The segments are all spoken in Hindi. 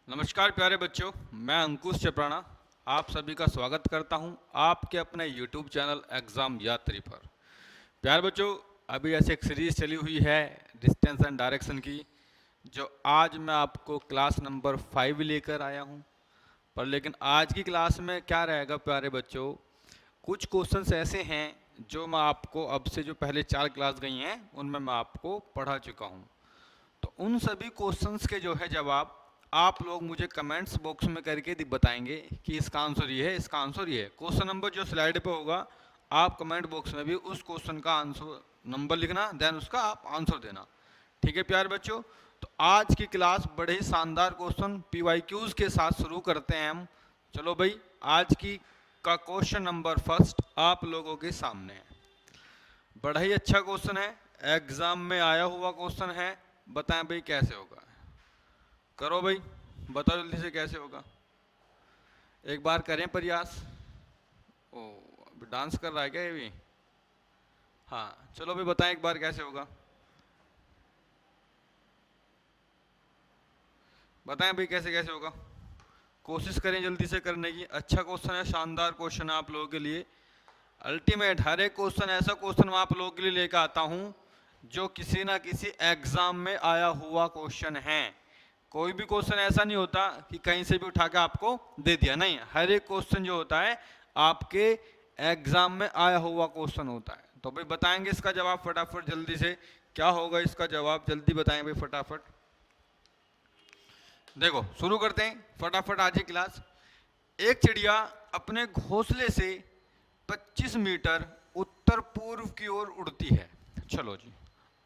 नमस्कार प्यारे बच्चों, मैं अंकुश चपराना आप सभी का स्वागत करता हूं आपके अपने YouTube चैनल एग्ज़ाम यात्री पर। प्यारे बच्चों, अभी ऐसे एक सीरीज़ चली हुई है डिस्टेंस एंड डायरेक्शन की, जो आज मैं आपको क्लास नंबर 5 लेकर आया हूं। पर लेकिन आज की क्लास में क्या रहेगा प्यारे बच्चों, कुछ क्वेश्चंस ऐसे हैं जो मैं आपको अब से जो पहले 4 क्लास गई हैं उनमें मैं आपको पढ़ा चुका हूं। तो उन सभी क्वेश्चंस के जो है जवाब आप लोग मुझे कमेंट्स बॉक्स में करके बताएंगे कि इसका आंसर ये है, इसका आंसर ये है। क्वेश्चन नंबर जो स्लाइड पे होगा, आप कमेंट बॉक्स में भी उस क्वेश्चन का आंसर नंबर लिखना, देन उसका आप आंसर देना। ठीक है प्यारे बच्चों, तो आज की क्लास बड़े ही शानदार क्वेश्चन PYQs के साथ शुरू करते हैं हम। चलो भाई, आज की का क्वेश्चन नंबर फर्स्ट आप लोगों के सामने है। बड़ा ही अच्छा क्वेश्चन है, एग्जाम में आया हुआ क्वेश्चन है। बताएं भाई कैसे होगा, करो भाई, बताओ जल्दी से कैसे होगा। एक बार करें प्रयास। ओ, अभी डांस कर रहा है क्या ये भी? हाँ चलो भाई, बताएं एक बार कैसे होगा। बताएं भाई कैसे कैसे होगा, कोशिश करें जल्दी से करने की। अच्छा क्वेश्चन है, शानदार क्वेश्चन है आप लोगों के लिए। अल्टीमेट हर एक क्वेश्चन ऐसा क्वेश्चन मैं आप लोगों के लिए लेकर आता हूँ जो किसी ना किसी एग्जाम में आया हुआ क्वेश्चन है। कोई भी क्वेश्चन ऐसा नहीं होता कि कहीं से भी उठा के आपको दे दिया, नहीं। हर एक क्वेश्चन जो होता है आपके एग्जाम में आया हुआ क्वेश्चन होता है। तो भाई बताएंगे इसका जवाब फटाफट जल्दी से, क्या होगा इसका जवाब, जल्दी बताएं भाई फटाफट। देखो शुरू करते हैं फटाफट आज की क्लास। एक चिड़िया अपने घोंसले से 25 मीटर उत्तर पूर्व की ओर उड़ती है। चलो जी,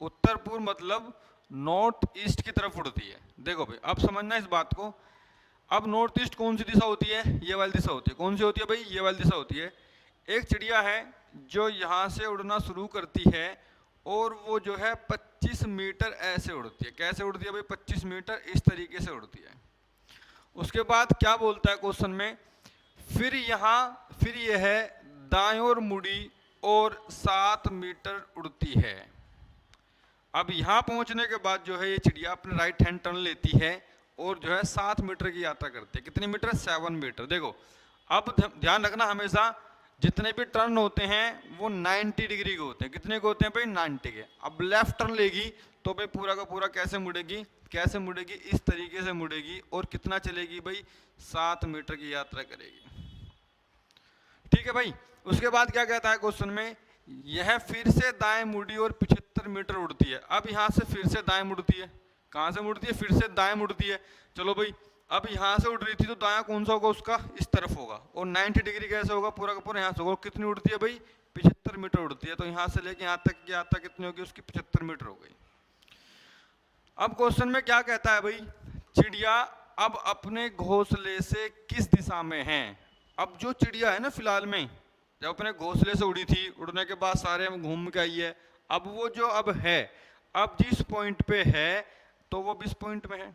उत्तर पूर्व मतलब नॉर्थ ईस्ट की तरफ उड़ती है। देखो भाई, अब समझना इस बात को। अब नॉर्थ ईस्ट कौन सी दिशा होती है? ये वाली दिशा होती है। कौन सी होती है भाई? ये वाली दिशा होती है। एक चिड़िया है जो यहाँ से उड़ना शुरू करती है और वो जो है 25 मीटर ऐसे उड़ती है। कैसे उड़ती है भाई? 25 मीटर इस तरीके से उड़ती है। उसके बाद क्या बोलता है क्वेश्चन में, फिर ये है दाएं ओर मुड़ी और 7 मीटर उड़ती है। अब यहाँ पहुंचने के बाद जो है ये चिड़िया अपने राइट हैंड टर्न लेती है और जो है 7 मीटर की यात्रा करती है। कितने मीटर? 7 मीटर। देखो अब ध्यान रखना, हमेशा जितने भी टर्न होते हैं वो 90 डिग्री के होते हैं। कितने के होते हैं भाई? 90 के। अब लेफ्ट टर्न लेगी तो भाई पूरा का पूरा कैसे मुड़ेगी? कैसे मुड़ेगी? इस तरीके से मुड़ेगी और कितना चलेगी भाई? 7 मीटर की यात्रा करेगी। ठीक है भाई। उसके बाद क्या कहता है क्वेश्चन में, यह फिर से दाएं मुड़ी और 75 मीटर उड़ती है। अब यहां से फिर से दाएं मुड़ती है। कहां से मुड़ती है? फिर से दाएं मुड़ती है। चलो भाई, अब यहां से उड़ रही थी तो दायां कौन सा होगा उसका? इस तरफ होगा। और 90 डिग्री कैसे होगा? पूरा का पूरा यहां से होगा। कितनी उड़ती है भाई? 75 मीटर उड़ती है। तो यहां से लेके यहां तक की यात्रा कितनी होगी उसकी? 75 मीटर हो गई। अब क्वेश्चन में क्या कहता है भाई, चिड़िया अब अपने घोंसले से किस दिशा में है? अब जो चिड़िया है ना, फिलहाल में जब अपने घोंसले से उड़ी थी, उड़ने के बाद सारे में घूम के आई है, अब वो जो अब है, अब जिस पॉइंट पे है तो वो 20 पॉइंट में है।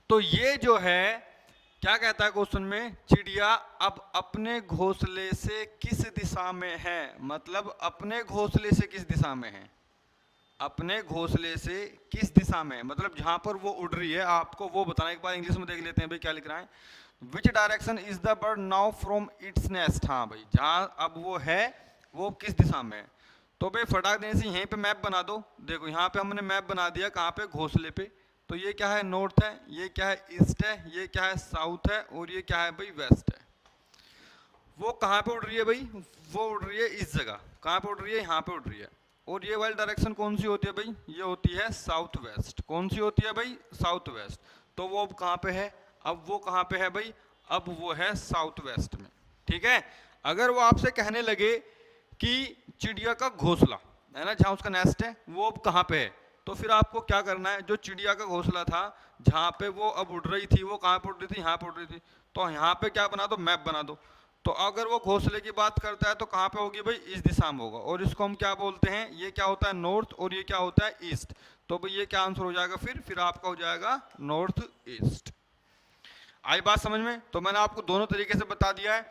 तो ये जो है क्या कहता है क्वेश्चन में, चिड़िया अब अपने घोंसले से किस दिशा में है? मतलब अपने घोंसले से किस दिशा में है? अपने घोंसले से किस दिशा में, मतलब जहां पर वो उड़ रही है आपको वो बताना। एक बार इंग्लिश में देख लेते हैं भाई क्या लिख रहा है। विच direction is the bird now from its nest? हाँ भाई, जहां अब वो है वो किस दिशा में है? तो भाई फटाक देने से यहीं पे मैप बना दो। देखो यहाँ पे हमने मैप बना दिया, कहाँ पे? घोंसले पे। तो ये क्या है? नॉर्थ है। ये क्या है? ईस्ट है। ये क्या है? साउथ है। और ये क्या है भाई? वेस्ट है। वो कहाँ पे उड़ रही है भाई? वो उड़ रही है इस जगह। कहाँ पे उड़ रही है? यहाँ पे उड़ रही है। और ये वाली डायरेक्शन कौन सी होती है भाई? ये होती है साउथ वेस्ट। कौन सी होती है भाई? South west. तो वो अब कहाँ पे है? अब वो कहाँ पे है भाई? अब वो है साउथ वेस्ट में। ठीक है। अगर वो आपसे कहने लगे कि चिड़िया का घोंसला है ना, जहाँ उसका नेस्ट है, वो अब कहाँ पे है, तो फिर आपको क्या करना है, जो चिड़िया का घोंसला था जहाँ पे वो अब उड़ रही थी, वो कहाँ पे उड़ रही थी? यहाँ पे उड़ रही थी। तो यहाँ पे क्या बना दो? मैप बना दो। तो अगर वो घोंसले की बात करता है तो कहाँ पे होगी भाई? इस दिशा में होगा। और इसको हम क्या बोलते हैं? ये क्या होता है? नॉर्थ। और ये क्या होता है? ईस्ट। तो भाई ये क्या आंसर हो जाएगा? फिर आपका हो जाएगा नॉर्थ ईस्ट। आई बात समझ में? तो मैंने आपको दोनों तरीके से बता दिया है।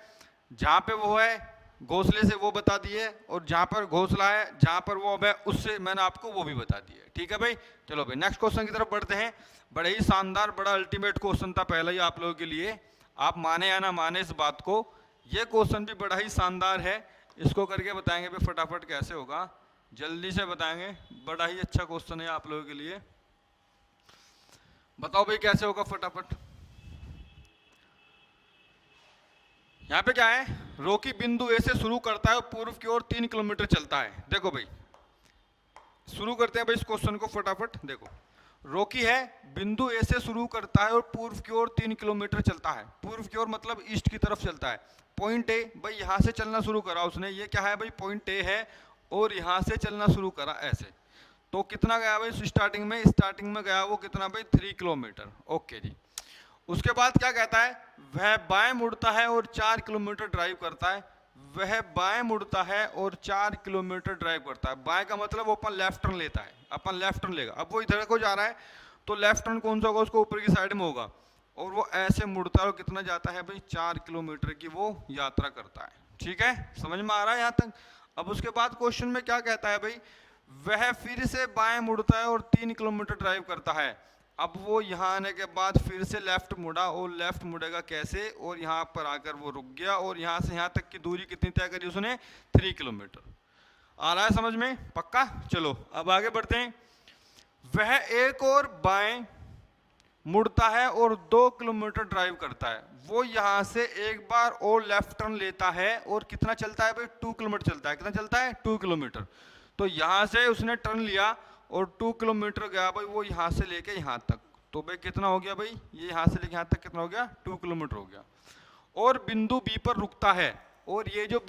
जहाँ पे वो है घोंसले से वो बता दिए, और जहाँ पर घोंसला है, जहाँ पर वो अब है, उससे मैंने आपको वो भी बता दिया। ठीक है भाई। चलो भाई नेक्स्ट क्वेश्चन की तरफ बढ़ते हैं। बड़े ही शानदार, बड़ा अल्टीमेट क्वेश्चन था पहला ही आप लोगों के लिए, आप माने या ना माने इस बात को, ये क्वेश्चन भी बड़ा ही शानदार है। इसको करके बताएंगे भाई फटाफट कैसे होगा, जल्दी से बताएंगे, बड़ा ही अच्छा क्वेश्चन है आप लोगों के लिए। बताओ भाई कैसे होगा फटाफट। यहाँ पे क्या है, रोकी बिंदु ए से शुरू करता है और पूर्व की ओर 3 किलोमीटर चलता है। देखो भाई शुरू करते हैं भाई इस क्वेश्चन को फटाफट। देखो रोकी है, बिंदु ए से शुरू करता है और पूर्व की ओर 3 किलोमीटर चलता है। पूर्व की ओर मतलब ईस्ट की तरफ चलता है। पॉइंट ए, भाई यहाँ से चलना शुरू करा उसने, ये क्या है भाई पॉइंट ए है, और यहाँ से चलना शुरू करा ऐसे। तो कितना गया भाई स्टार्टिंग में गया वो कितना भाई 3 किलोमीटर। ओके जी। उसके बाद क्या कहता है, वह बाएं मुड़ता है और 4 किलोमीटर ड्राइव करता है। वह बाएं मुड़ता है और 4 किलोमीटर ड्राइव करता है। बाएं का मतलब वो अपन लेफ्ट टर्न लेता है, अपन लेफ्ट टर्न लेगा। अब वो इधर को जा रहा है तो लेफ्ट टर्न कौन सा होगा, उसको ऊपर की साइड में होगा, और वो ऐसे मुड़ता है और कितना जाता है भाई 4 किलोमीटर की वो यात्रा करता है। ठीक है, समझ में आ रहा है यहाँ तक। अब उसके बाद क्वेश्चन में क्या कहता है भाई, वह फिर से बाएं मुड़ता है और 3 किलोमीटर ड्राइव करता है। अब वो यहाँ आने के बाद फिर से लेफ्ट मुड़ा, और लेफ्ट मुड़ेगा कैसे, और यहाँ पर आकर वो रुक गया, और यहाँ से यहाँ तक की दूरी कितनी तय करी उसने 3 किलोमीटर। आ रहा है समझ में, पक्का। चलो अब आगे बढ़ते हैं। वह एक और बाएं मुड़ता है और 2 किलोमीटर ड्राइव करता है। वो यहाँ से एक बार और लेफ्ट टर्न लेता है और कितना चलता है भाई 2 किलोमीटर चलता है। कितना चलता है 2 किलोमीटर। तो यहाँ से उसने टर्न लिया और 2 किलोमीटर गया भाई वो यहाँ से लेके यहाँ तक। तो भाई कितना हो गया भाई, ये यहाँ से लेके यहाँ तक कितना हो गया 2 किलोमीटर हो गया। और बिंदु बी पर रुकता है, और ये जो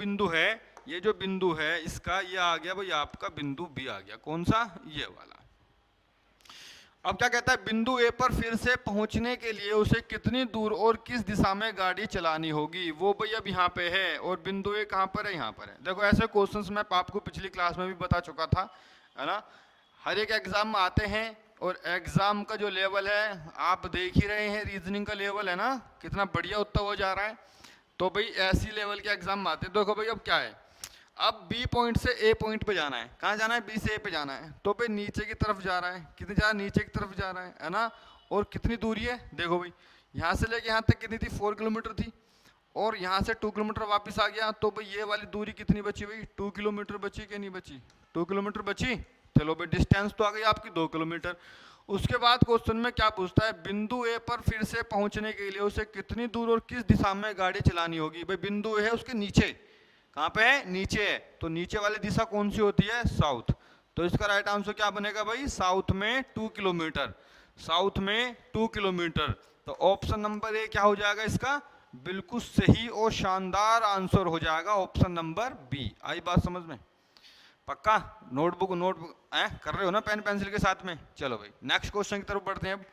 बिंदु है इसका ये आ गया भाई आपका बिंदु बी आ गया। कौन सा, ये वाला। अब क्या कहता है, बिंदु ए पर फिर से पहुंचने के लिए उसे कितनी दूर और किस दिशा में गाड़ी चलानी होगी। वो भाई अब यहाँ पे है, और बिंदु ए कहाँ पर है, यहाँ पर है। देखो ऐसे क्वेश्चंस मैं आपको पिछली क्लास में भी बता चुका था, है ना। हर एक एग्जाम में आते हैं, और एग्जाम का जो लेवल है आप देख ही रहे हैं, रीजनिंग का लेवल है ना कितना बढ़िया उत्तर हो जा रहा है। तो भाई ऐसी लेवल के एग्जाम में आते हैं। देखो भाई अब क्या है, अब बी पॉइंट से ए पॉइंट पे जाना है। कहाँ जाना है, बी से ए पे जाना है। तो भाई नीचे की तरफ जा रहा है, कितनी जा रहा है, नीचे की तरफ जा रहा है ना। और कितनी दूरी है, देखो भाई यहाँ से लेके यहाँ तक कितनी थी 4 किलोमीटर थी, और यहाँ से 2 किलोमीटर वापस आ गया। तो भाई ये वाली दूरी कितनी बची भाई 2 किलोमीटर बची कि नहीं बची, 2 किलोमीटर बची। चलो भाई डिस्टेंस तो आ गई आपकी 2 किलोमीटर। उसके बाद क्वेश्चन में क्या पूछता है, बिंदु ए पर फिर से पहुंचने के लिए उसे कितनी दूर और किस दिशा में गाड़ी चलानी होगी। भाई बिंदु ए है उसके नीचे, कहाँ पे है, नीचे है। तो नीचे वाली दिशा कौन सी होती है, साउथ। तो इसका राइट आंसर क्या बनेगा भाई, साउथ में 2 किलोमीटर, साउथ में 2 किलोमीटर। तो ऑप्शन नंबर ए क्या हो जाएगा इसका, बिल्कुल सही और शानदार आंसर हो जाएगा ऑप्शन नंबर बी। आई बात समझ में, पक्का। नोटबुक कर रहे हो ना पेन पेंसिल के साथ में। चलो भाई नेक्स्ट क्वेश्चन की तरफ बढ़ते हैं। अब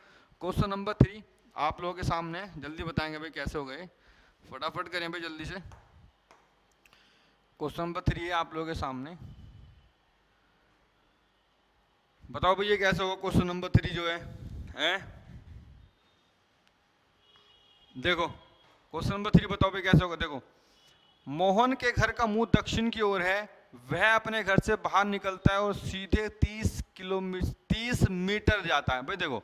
क्वेश्चन नंबर 3 आप लोगों के सामने, जल्दी बताएंगे भाई कैसे हो गए, फटाफट करें भाई जल्दी से। क्वेश्चन नंबर 3 है आप लोगों के सामने, बताओ भाई ये कैसे होगा क्वेश्चन नंबर 3 जो है? देखो क्वेश्चन नंबर 3 बताओ भाई कैसे होगा। देखो मोहन के घर का मुंह दक्षिण की ओर है, वह अपने घर से बाहर निकलता है और सीधे 30 मीटर जाता है। भाई देखो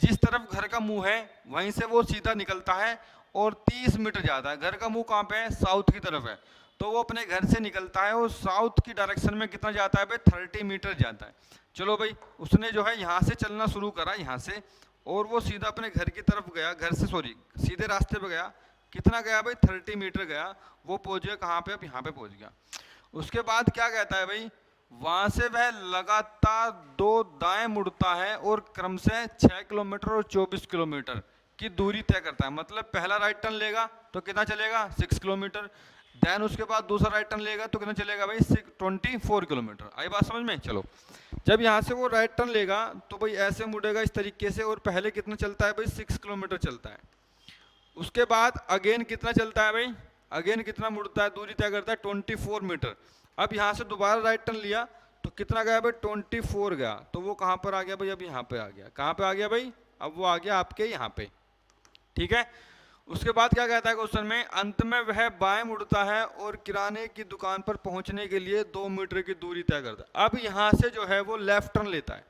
जिस तरफ घर का मुंह है वहीं से वो सीधा निकलता है और 30 मीटर जाता है। घर का मुंह कहाँ पे है, साउथ की तरफ है। तो वो अपने घर से निकलता है और साउथ की डायरेक्शन में कितना जाता है भाई 30 मीटर जाता है। चलो भाई उसने जो है यहाँ से चलना शुरू करा, यहाँ से, और वो सीधा अपने घर की तरफ गया, सीधे रास्ते पे गया। कितना गया भाई 30 मीटर गया। वो पहुंच गया कहाँ पे, अब यहाँ पे पहुंच गया। उसके बाद क्या कहता है भाई, वहां से वह लगातार 2 दाएं मुड़ता है और क्रम से 6 किलोमीटर और 24 किलोमीटर की दूरी तय करता है। मतलब पहला राइट टर्न लेगा तो कितना चलेगा 6 किलोमीटर, देन उसके बाद दूसरा राइट टर्न लेगा तो कितना चलेगा भाई 24 किलोमीटर। आई बात समझ में। चलो जब यहाँ से वो राइट टर्न लेगा तो भाई ऐसे मुड़ेगा इस तरीके से, और पहले कितना चलता है भाई 6 किलोमीटर चलता है। उसके बाद अगेन कितना चलता है भाई, अगेन कितना मुड़ता है, दूरी तय करता है 24 मीटर। अब यहाँ से दोबारा राइट टर्न लिया तो कितना गया भाई 24 गया। तो वो कहाँ पर आ गया भाई, अब यहाँ पे आ गया। कहाँ पे आ गया भाई, अब वो आ गया आपके यहाँ पे। ठीक है। उसके बाद क्या कहता है क्वेश्चन में, अंत में वह बाएं मुड़ता है और किराने की दुकान पर पहुंचने के लिए 2 मीटर की दूरी तय करता है। अब यहाँ से जो है वो लेफ्ट टर्न लेता है।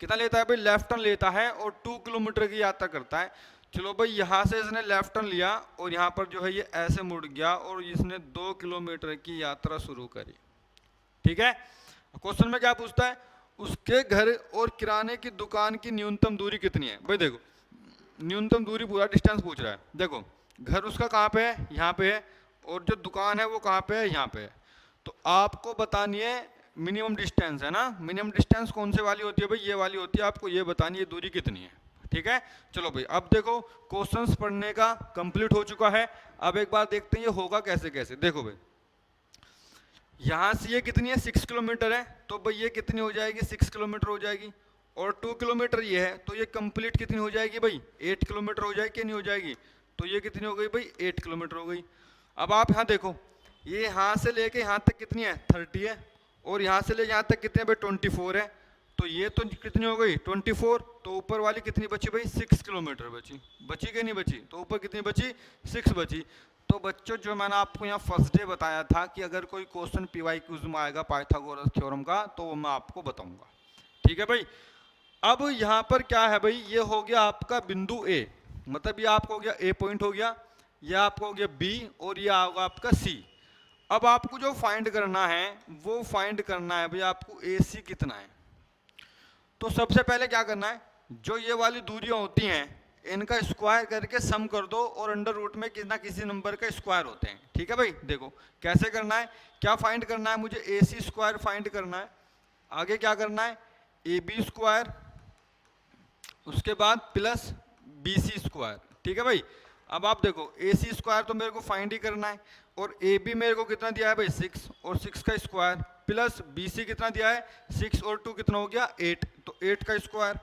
कितना लेता है भाई, लेफ्ट टर्न लेता है और 2 किलोमीटर की यात्रा करता है। चलो भाई यहाँ से इसने लेफ्ट टर्न लिया और यहाँ पर जो है ये ऐसे मुड़ गया और इसने 2 किलोमीटर की यात्रा शुरू करी। ठीक है, क्वेश्चन में क्या पूछता है, उसके घर और किराने की दुकान की न्यूनतम दूरी कितनी है। भाई देखो न्यूनतम दूरी पूरा डिस्टेंस पूछ रहा है। देखो घर उसका कहाँ पे है, यहाँ पे है, और जो दुकान है वो कहाँ पे है, यहाँ पे है। तो आपको बतानी है मिनिमम डिस्टेंस, है ना। मिनिमम डिस्टेंस कौन से वाली होती है भाई, ये वाली होती है। आपको ये बतानी है दूरी कितनी है। ठीक है, चलो भाई अब देखो क्वेश्चंस पढ़ने का कंप्लीट हो चुका है। अब एक बार देखते हैं ये होगा कैसे कैसे। देखो भाई यहाँ से ये कितनी है, 6 किलोमीटर है, तो भाई ये कितनी हो जाएगी, 6 किलोमीटर हो जाएगी। और 2 किलोमीटर ये है, तो ये कंप्लीट कितनी हो जाएगी भाई, 8 किलोमीटर हो जाएगी कि नहीं हो जाएगी। तो ये कितनी हो गई भाई, 8 किलोमीटर हो गई। अब आप यहाँ देखो ये यहाँ से लेके यहाँ तक कितनी है, 30 है, और यहाँ से लेके यहाँ तक कितने भाई, 24 है। तो ये तो कितनी हो गई, 24। तो ऊपर वाली कितनी बची भाई, 6 किलोमीटर बची। बची कि नहीं बची, तो ऊपर कितनी बची, 6 बची। तो बच्चों जो मैंने आपको यहाँ फर्स्ट डे बताया था कि अगर कोई क्वेश्चन पीवाईक्यूज में आएगा पाइथागोरस थ्योरम का, तो वो मैं आपको बताऊंगा। ठीक है भाई, अब यहाँ पर क्या है भाई, ये हो गया आपका बिंदु ए, मतलब ये आपको हो गया ए पॉइंट हो गया, ये आपको हो गया बी, और ये होगा आपका सी। अब आपको जो फाइंड करना है वो फाइंड करना है भाई आपको ए सी कितना है। तो सबसे पहले क्या करना है, जो ये वाली दूरियां होती हैं इनका स्क्वायर करके सम कर दो, और अंडर रूट में किसी ना किसी नंबर का स्क्वायर होते हैं। ठीक है भाई, देखो कैसे करना है, क्या फाइंड करना है, मुझे ए सी स्क्वायर फाइंड करना है। आगे क्या करना है, ए बी स्क्वायर, उसके बाद प्लस बी सी स्क्वायर। ठीक है भाई, अब आप देखो ए सी स्क्वायर तो मेरे को फाइंड ही करना है, और ए बी मेरे को कितना दिया है भाई 6, और 6 का स्क्वायर, प्लस बी सी कितना दिया है 6 और 2 कितना हो गया 8, तो 8 का स्क्वायर।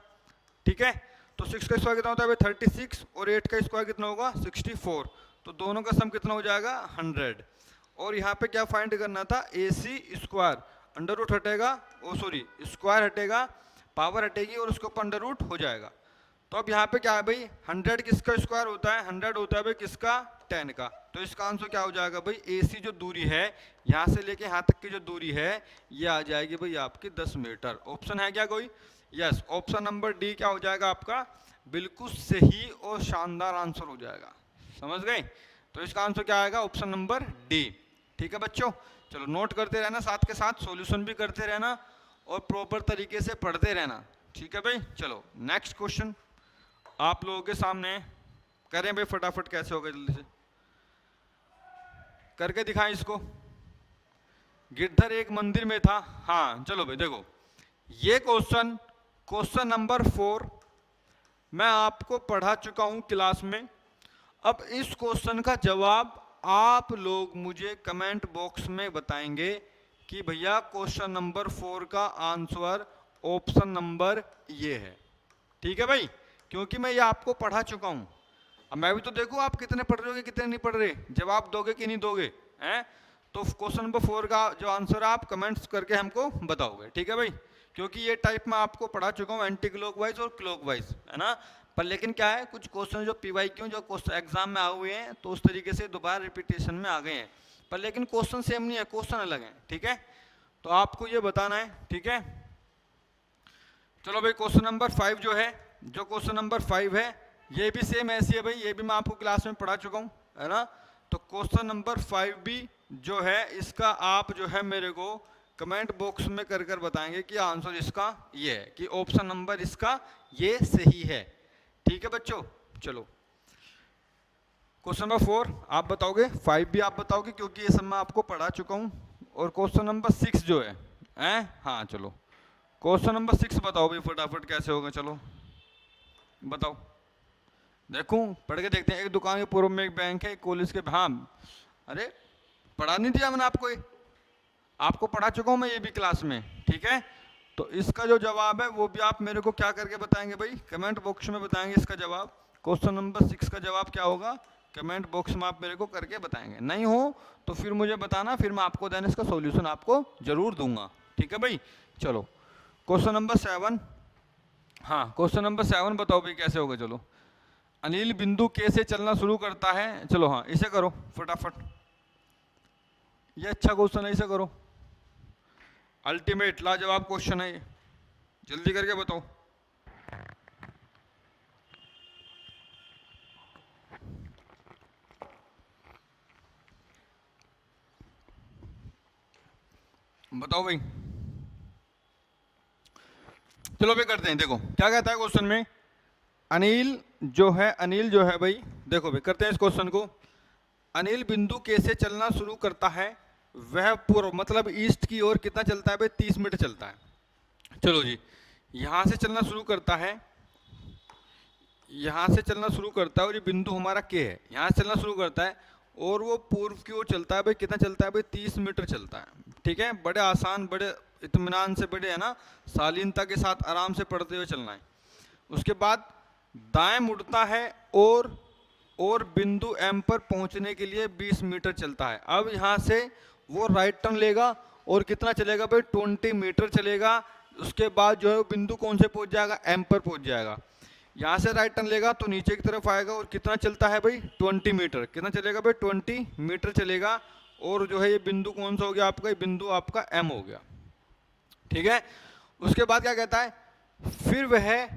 ठीक है, तो 6 का स्क्वायर कितना होता है भाई 36, और 8 का स्क्वायर कितना होगा 64, तो दोनों का सम कितना हो जाएगा 100। और यहाँ पे क्या फाइंड करना था, ए सी स्क्वायर, अंडर रूट हटेगा, ओ सॉरी स्क्वायर हटेगा, पावर हटेगी, और उसके ऊपर अंडर रूट हो जाएगा। तो अब यहाँ पे क्या है भाई, 100 किसका स्क्वायर होता है, 100 होता है भाई किसका, 10 का। तो इसका आंसर क्या हो जाएगा भाई, ए सी जो दूरी है यहाँ से लेके यहाँ तक की जो दूरी है ये आ जाएगी भाई आपकी 10 मीटर। ऑप्शन है क्या कोई, यस, ऑप्शन नंबर डी क्या हो जाएगा आपका, बिल्कुल सही और शानदार आंसर हो जाएगा। समझ गए, तो इसका आंसर क्या आएगा, ऑप्शन नंबर डी। ठीक है बच्चों, चलो नोट करते रहना, साथ के साथ सॉल्यूशन भी करते रहना और प्रॉपर तरीके से पढ़ते रहना। ठीक है भाई, चलो नेक्स्ट क्वेश्चन आप लोगों के सामने करें भाई, फटाफट कैसे होगा जल्दी से करके दिखाएं इसको। गिरधर एक मंदिर में था, हाँ चलो भाई देखो ये क्वेश्चन नंबर 4 मैं आपको पढ़ा चुका हूं क्लास में। अब इस क्वेश्चन का जवाब आप लोग मुझे कमेंट बॉक्स में बताएंगे कि भैया क्वेश्चन नंबर 4 का आंसर ऑप्शन नंबर ये है। ठीक है भाई, क्योंकि मैं ये आपको पढ़ा चुका हूं। अब मैं भी तो देखूं आप कितने पढ़ रहे हो कितने नहीं पढ़ रहे, जवाब दोगे कि नहीं दोगे हैं। तो क्वेश्चन नंबर 4 का जो आंसर है आप कमेंट्स करके हमको बताओगे। ठीक है भाई, क्योंकि ये टाइप मैं आपको पढ़ा चुका हूँ एंटी क्लॉकवाइज और क्लॉकवाइज, है ना। पर लेकिन क्या है, कुछ क्वेश्चन जो पीवाईक्यू जो क्वेश्चन एग्जाम में आए हुए हैं तो उस तरीके से दोबारा रिपीटेशन में आ गए हैं, पर लेकिन क्वेश्चन सेम नहीं है, क्वेश्चन अलग है। ठीक है, तो आपको ये बताना है। ठीक है, चलो भाई क्वेश्चन नंबर 5 जो है, जो क्वेश्चन नंबर 5 है ये भी सेम ऐसी है भाई, ये भी मैं आपको क्लास में पढ़ा चुका हूँ, है ना। तो क्वेश्चन नंबर 5 भी जो है इसका आप जो है मेरे को कमेंट बॉक्स में कर बताएंगे कि आंसर इसका ये है, कि ऑप्शन नंबर इसका ये सही है। ठीक है बच्चों, चलो क्वेश्चन नंबर 4 आप बताओगे, 5 भी आप बताओगे क्योंकि ये सब मैं आपको पढ़ा चुका हूँ। और क्वेश्चन नंबर 6 जो है हाँ चलो क्वेश्चन नंबर 6 बताओ भाई फटाफट कैसे होगा, चलो बताओ। देखूं पढ़ के देखते हैं। एक दुकान के पूर्व में एक बैंक है, एक कॉलेज के, हाँ अरे पढ़ा नहीं दिया मैंने आपको, आपको पढ़ा चुका हूँ मैं ये भी क्लास में। ठीक है, तो इसका जो जवाब है वो भी आप मेरे को क्या करके बताएंगे भाई, कमेंट बॉक्स में बताएंगे इसका जवाब। क्वेश्चन नंबर 6 का जवाब क्या होगा, कमेंट बॉक्स में आप मेरे को करके बताएंगे। नहीं हो तो फिर मुझे बताना, फिर मैं आपको देने इसका सॉल्यूशन आपको जरूर दूंगा। ठीक है भाई, चलो क्वेश्चन नंबर 7, हाँ क्वेश्चन नंबर 7 बताओ भाई कैसे होगा। चलो अनिल बिंदु के से चलना शुरू करता है, चलो हाँ इसे करो फटाफट, ये अच्छा क्वेश्चन है, इसे करो। अल्टीमेट लाजवाब क्वेश्चन है ये, जल्दी करके बताओ। बताओ भाई। चलो भाई करते हैं, देखो क्या कहता है क्वेश्चन में। अनिल जो है भाई, देखो भाई करते हैं इस क्वेश्चन को। अनिल बिंदु के से चलना शुरू करता है, वह पूर्व मतलब ईस्ट की ओर कितना चलता है भाई, 30 मीटर चलता है। चलो जी, यहां से चलना शुरू करता है, यहां से चलना शुरू करता है और ये बिंदु हमारा के है, यहां से चलना शुरू करता है और वो पूर्व की ओर चलता है भाई, कितना चलता है भाई, 30 मीटर चलता है। ठीक है, बड़े आसान, बड़े इत्मीनान से, बड़े है ना, शालीनता के साथ आराम से पढ़ते हुए चलना है। उसके बाद दाएं मुड़ता है और बिंदु एम पर पहुंचने के लिए 20 मीटर चलता है। अब यहां से वो राइट टर्न लेगा और कितना चलेगा भाई, 20 मीटर चलेगा। उसके बाद जो है वो बिंदु कौन से पहुंच जाएगा, एम पर पहुंच जाएगा। यहाँ से राइट टर्न लेगा तो नीचे की तरफ आएगा और कितना चलता है भाई, 20 मीटर। कितना चलेगा भाई, 20 मीटर चलेगा। और जो है ये बिंदु कौन सा हो गया आपका, ये बिंदु आपका एम हो गया। ठीक है, उसके बाद क्या कहता है, फिर वह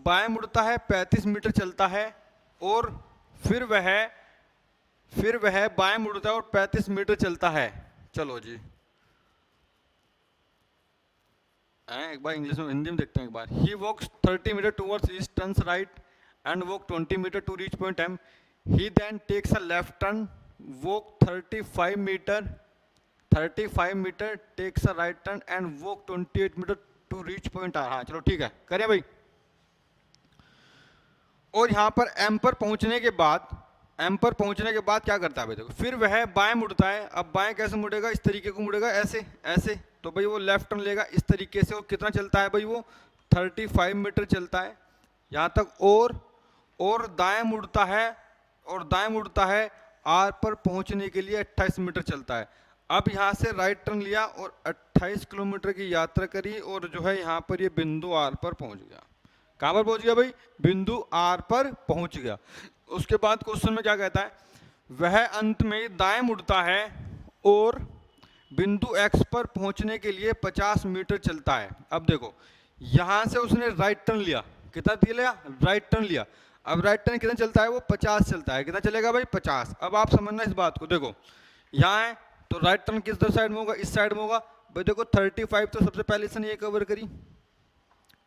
बाएं मुड़ता है, 35 मीटर चलता है और फिर वह बाएं मुड़ता है और 35 मीटर चलता है। चलो जी, एक बार इंग्लिश में, हिंदी में देखते हैं एक बार। He walks 30 metre towards east, turns right and walk 20 metre to reach point M. He then takes a left turn, walk 35 metre, takes a right turn and walk 28 metre to reach point R. हाँ चलो ठीक है, करें भाई। और यहाँ पर एम पर पहुंचने के बाद क्या करता है भाई, देखो फिर वह बाएं मुड़ता है। अब बाएं कैसे मुड़ेगा, इस तरीके को मुड़ेगा, ऐसे ऐसे। तो भाई वो लेफ्ट टर्न लेगा इस तरीके से और कितना चलता है भाई, वो 35 मीटर चलता है यहाँ तक। और दाएं मुड़ता है आर पर पहुंचने के लिए 28 मीटर चलता है। अब यहाँ से राइट टर्न लिया और 28 किलोमीटर की यात्रा करी और जो है यहाँ पर ये बिंदु आर पर पहुंच गया। कहाँ पर पहुंच गया भाई, बिंदु आर पर पहुंच गया। उसके बाद क्वेश्चन में क्या कहता है, वह अंत में दाएं मुड़ता है और बिंदु एक्स पर पहुंचने के लिए 50 मीटर चलता है। अब देखो यहां से उसने राइट टर्न लिया, कितना लिया, राइट टर्न लिया। अब राइट टर्न कितना चलता है, वो 50 चलता है। कितना चलेगा भाई, 50। अब आप समझना इस बात को, देखो यहाँ है तो राइट टर्न किस साइड में होगा, इस साइड में होगा भाई। देखो 35 तो सबसे पहले इसने ये कवर करी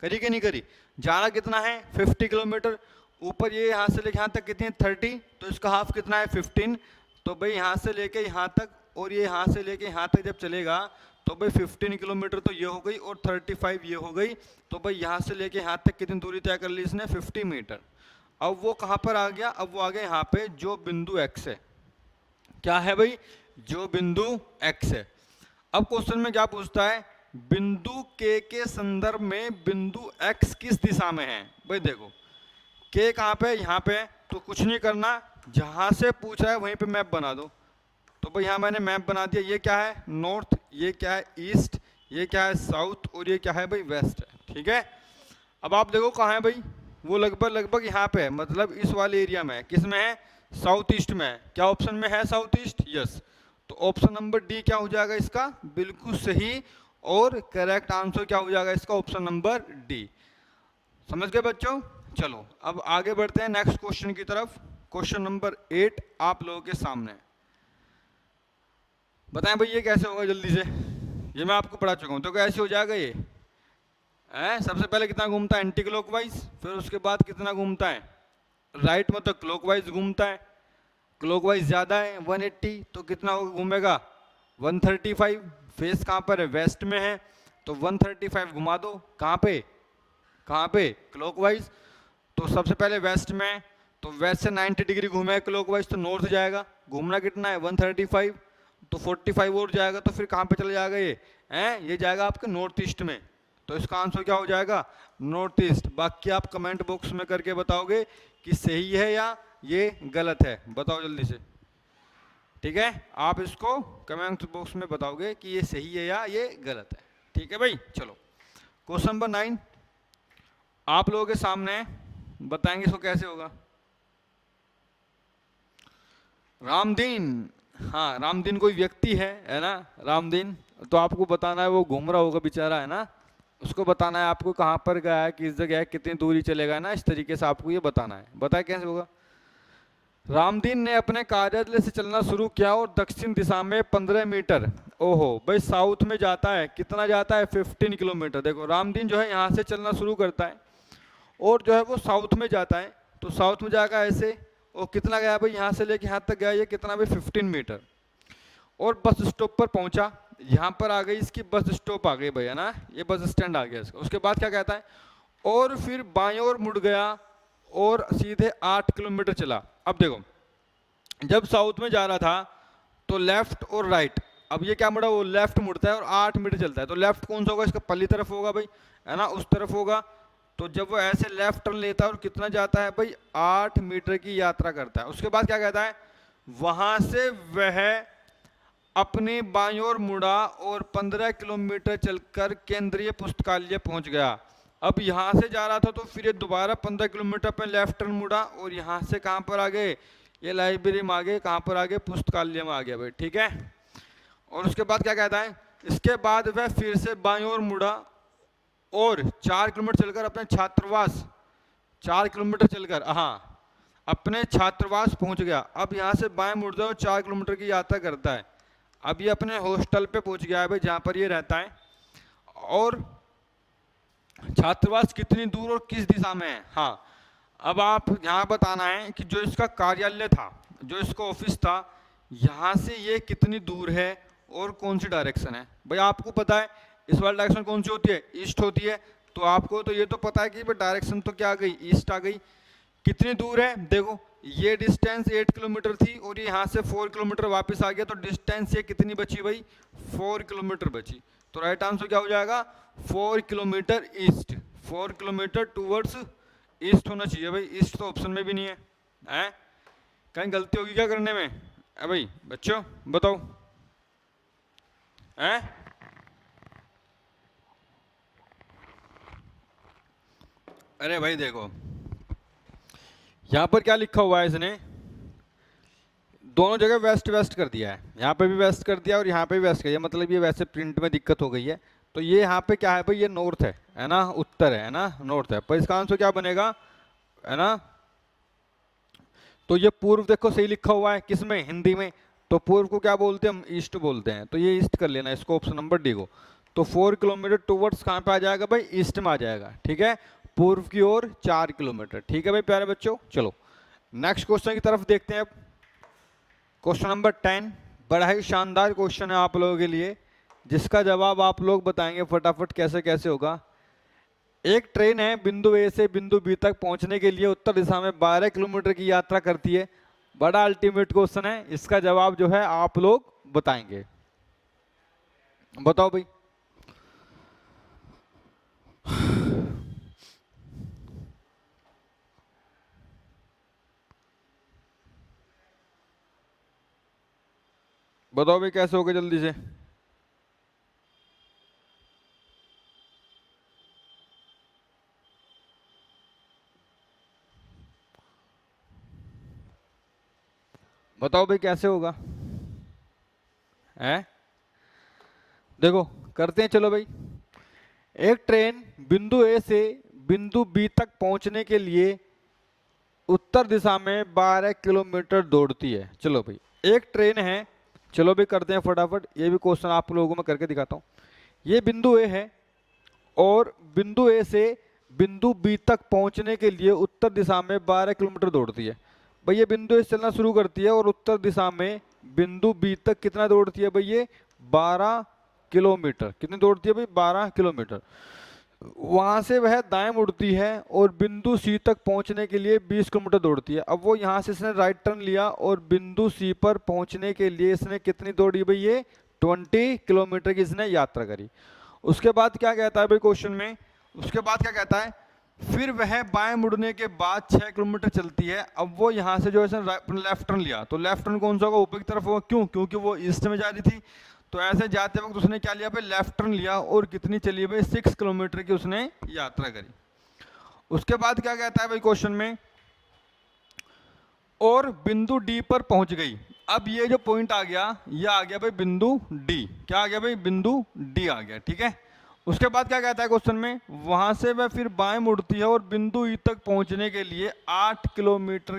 कि नहीं करी। जाना कितना है, 50 किलोमीटर। ऊपर ये यहाँ से लेके यहाँ तक कितनी है, 30, तो इसका हाफ कितना है, 15। तो भाई यहाँ से लेके यहाँ तक और ये यहाँ से लेके यहाँ तक जब चलेगा तो भाई 15 किलोमीटर तो ये हो गई और 35 ये हो गई। तो भाई यहाँ से लेके यहाँ तक कितनी दूरी तय कर ली इसने, 50 मीटर। अब वो कहाँ पर आ गया, अब वो आ गया यहाँ पे जो बिंदु एक्स है। क्या है भाई, जो बिंदु एक्स है। अब क्वेश्चन में क्या पूछता है, बिंदु के संदर्भ में बिंदु एक्स किस दिशा में है। भाई देखो के कहाँ पे, यहाँ पे, तो कुछ नहीं करना, जहाँ से पूछ रहा है वहीं पे मैप बना दो। तो भाई यहाँ मैंने मैप बना दिया। ये क्या है, नॉर्थ, ये क्या है, ईस्ट, ये क्या है, साउथ, और ये क्या है भाई, वेस्ट है। ठीक है, अब आप देखो कहाँ है भाई, वो लगभग यहाँ पे है, मतलब इस वाले एरिया में है। किस में है, साउथ ईस्ट में है। क्या ऑप्शन में है, साउथ ईस्ट, यस। तो ऑप्शन नंबर डी क्या हो जाएगा इसका, बिल्कुल सही और करेक्ट आंसर क्या हो जाएगा इसका, ऑप्शन नंबर डी। समझ गए बच्चों। चलो अब आगे बढ़ते हैं नेक्स्ट क्वेश्चन की तरफ। क्वेश्चन नंबर 8 आप लोगों के सामने। बताएं भाई ये कैसे होगा, जल्दी से। ये मैं आपको पढ़ा चुका हूं, तो कैसे हो जाएगा ये, सबसे पहले कितना घूमता है, एंटी क्लॉकवाइज। फिर उसके बाद कितना घूमता है, राइट में, तो क्लॉकवाइज घूमता है। क्लॉकवाइज ज्यादा है 180, तो कितना घूमेगा 135। फेस कहाँ पर है, वेस्ट में है, तो 135 घुमा दो। कहाँ पे क्लॉकवाइज। तो सबसे पहले वेस्ट में, तो वेस्ट से 90 डिग्री घूमेगा क्लॉकवाइज, तो नॉर्थ जाएगा। घूमना कितना है 135, तो 45 और जाएगा, तो फिर कहाँ पे चला जाएगा ये जाएगा आपके नॉर्थ ईस्ट में। तो इसका आंसर क्या हो जाएगा, नॉर्थ ईस्ट। बाकी आप कमेंट बॉक्स में करके बताओगे कि सही है या ये गलत है, बताओ जल्दी से। ठीक है, आप इसको कमेंट बॉक्स में बताओगे कि ये सही है या ये गलत है। ठीक है भाई, चलो क्वेश्चन नंबर 9 आप लोगों के सामने, बताएंगे इसको कैसे होगा। रामदीन, हाँ रामदीन कोई व्यक्ति है ना, रामदीन। तो आपको बताना है, वो घूम रहा होगा बेचारा, है ना, उसको बताना है आपको कहाँ पर गया है, किस जगह है, कितनी दूरी चलेगा ना, इस तरीके से आपको ये बताना है। बताए कैसे होगा। रामदीन ने अपने कार्यालय से चलना शुरू किया और दक्षिण दिशा में 15 मीटर, ओहो भाई साउथ में जाता है, कितना जाता है 15 किलोमीटर। देखो रामदीन जो है यहाँ से चलना शुरू करता है और जो है वो साउथ में जाता है, तो साउथ में जाएगा ऐसे, और कितना गया भाई यहाँ से लेके यहाँ तक गया ये कितना भाई 15 मीटर। और बस स्टॉप पर पहुंचा, यहाँ पर आ गई इसकी बस स्टॉप आ गई भाई, है ना, ये बस स्टैंड आ गया इसका। उसके बाद क्या कहता है, और फिर बाएं ओर मुड़ गया और सीधे 8 किलोमीटर चला। अब देखो जब साउथ में जा रहा था तो लेफ्ट और राइट, अब ये क्या मुड़ा, वो लेफ्ट मुड़ता है और 8 मीटर चलता है, तो लेफ्ट कौन सा होगा, इसका पल्ली तरफ होगा भाई, है ना, उस तरफ होगा। तो जब वो ऐसे लेफ्ट टर्न लेता है और कितना जाता है भाई 8 मीटर की यात्रा करता है। उसके बाद क्या कहता है, वहां से वह अपनी बाईं ओर मुड़ा और 15 किलोमीटर चलकर केंद्रीय पुस्तकालय पहुंच गया। अब यहाँ से जा रहा था तो फिर ये दोबारा 15 किलोमीटर पे लेफ्ट टर्न मुड़ा और यहाँ से कहाँ पर आ गए, ये लाइब्रेरी में आ गए, कहाँ पर आ गए, पुस्तकालय में आ गया भाई, ठीक है। और उसके बाद क्या कहता है, इसके बाद वह फिर से बाईं ओर मुड़ा और 4 किलोमीटर चलकर अपने छात्रावास, 4 किलोमीटर चलकर, हाँ, अपने छात्रावास पहुंच गया। अब यहाँ से बाएं मुड़ता है और 4 किलोमीटर की यात्रा करता है। अब ये अपने हॉस्टल पे पहुंच गया है भाई, जहाँ पर ये रहता है। और छात्रावास कितनी दूर और किस दिशा में है, हाँ, अब आप यहाँ बताना है कि जो इसका कार्यालय था, जो इसका ऑफिस था, यहाँ से ये कितनी दूर है और कौन सी डायरेक्शन है। भाई आपको पता है इस वाली डायरेक्शन कौन सी होती है, ईस्ट होती है, तो आपको तो ये तो पता है कि भाई डायरेक्शन तो क्या आ गई, ईस्ट आ गई। कितनी दूर है, देखो ये डिस्टेंस 8 किलोमीटर थी और ये यहाँ से 4 किलोमीटर वापस आ गया, तो डिस्टेंस ये कितनी बची भाई, 4 किलोमीटर बची। तो राइट आंसर क्या हो जाएगा, 4 kilometre east, 4 kilometre towards east होना चाहिए भाई, ईस्ट तो ऑप्शन में भी नहीं है, हैं? कहीं गलती होगी क्या करने में, भाई बच्चों बताओ, हैं? अरे भाई देखो यहाँ पर क्या लिखा हुआ है, इसने दोनों जगह वेस्ट वेस्ट कर दिया है, यहाँ पे भी वेस्ट कर दिया और यहाँ पे भी वेस्ट कर दिया, मतलब ये वैसे प्रिंट में दिक्कत हो गई है। तो ये यहाँ पे क्या है भाई, ये नॉर्थ है ना, उत्तर है ना, नॉर्थ है, पर इसका आंसर क्या बनेगा, है ना। तो ये पूर्व देखो सही लिखा हुआ है, किसमें, हिंदी में, तो पूर्व को क्या बोलते हैं हम, ईस्ट बोलते हैं, तो ये ईस्ट कर लेना इसको, ऑप्शन नंबर डी को। तो 4 किलोमीटर टूवर्ड्स कहाँ पे आ जाएगा भाई, ईस्ट में आ जाएगा, ठीक है, पूर्व की ओर 4 किलोमीटर, ठीक है भाई प्यारे बच्चों। चलो नेक्स्ट क्वेश्चन की तरफ देखते हैं अब। क्वेश्चन नंबर 10 बड़ा ही शानदार क्वेश्चन है आप लोगों के लिए, जिसका जवाब आप लोग बताएंगे फटाफट कैसे कैसे होगा। एक ट्रेन है बिंदु ए से बिंदु बी तक पहुंचने के लिए उत्तर दिशा में 12 किलोमीटर की यात्रा करती है। बड़ा अल्टीमेट क्वेश्चन है, इसका जवाब जो है आप लोग बताएंगे, बताओ भाई। बताओ भाई कैसे होगा जल्दी से। बताओ भाई कैसे होगा, हैं? देखो करते हैं, चलो भाई। एक ट्रेन बिंदु ए से बिंदु बी तक पहुंचने के लिए उत्तर दिशा में 12 किलोमीटर दौड़ती है। चलो भाई एक ट्रेन है, चलो भाई करते हैं फटाफट, ये भी क्वेश्चन आप लोगों में करके दिखाता हूँ। ये बिंदु ए है और बिंदु ए से बिंदु बी तक पहुंचने के लिए उत्तर दिशा में 12 किलोमीटर दौड़ती है। भाई ये बिंदु ए से चलना शुरू करती है और उत्तर दिशा में बिंदु बी तक कितना दौड़ती है भाई, ये 12 किलोमीटर। कितनी दौड़ती है भाई, 12 किलोमीटर। वहां से वह दाएं मुड़ती है और बिंदु सी तक पहुंचने के लिए 20 किलोमीटर दौड़ती है। अब वो यहाँ से इसने राइट टर्न लिया और बिंदु सी पर पहुंचने के लिए इसने कितनी दौड़ी भाई, ये 20 किलोमीटर की इसने यात्रा करी। उसके बाद क्या कहता है भाई क्वेश्चन में, उसके बाद क्या कहता है, फिर वह बाएं मुड़ने के बाद 6 किलोमीटर चलती है। अब वो यहाँ से जो है लेफ्ट टर्न लिया, तो लेफ्ट टर्न कौन सा होगा, ऊपर की तरफ होगा, क्यों, क्योंकि वो ईस्ट में जा रही थी। तो ऐसे जाते वक्त उसने क्या लिया भाई, लेफ्ट टर्न लिया और कितनी चली भाई, 6 किलोमीटर की उसने यात्रा करी। उसके बाद क्या कहता है भाई क्वेश्चन में, और बिंदु डी पर पहुंच गई। अब ये जो पॉइंट आ गया, ये आ गया भाई बिंदु डी, क्या आ गया भाई, बिंदु डी आ गया, ठीक है। उसके बाद क्या कहता है क्वेश्चन में, वहां से वह फिर बाएं मुड़ती है और बिंदु ई तक पहुंचने के लिए 8 किलोमीटर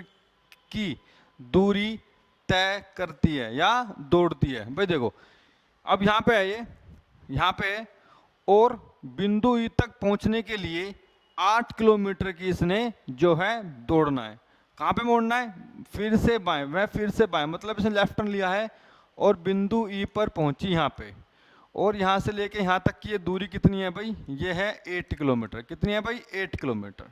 की दूरी तय करती है या दौड़ती है। भाई देखो अब यहाँ पे है, ये यहाँ पे है, और बिंदु ई तक पहुंचने के लिए 8 किलोमीटर की इसने जो है दौड़ना है। कहाँ पे मोड़ना है? फिर से बाएं, वह फिर से बाएं, मतलब इसने लेफ्ट टर्न लिया है और बिंदु ई पर पहुंची यहाँ पे, और यहाँ से लेके यहाँ तक की ये दूरी कितनी है भाई? ये है 8 किलोमीटर। कितनी है भाई? 8 किलोमीटर।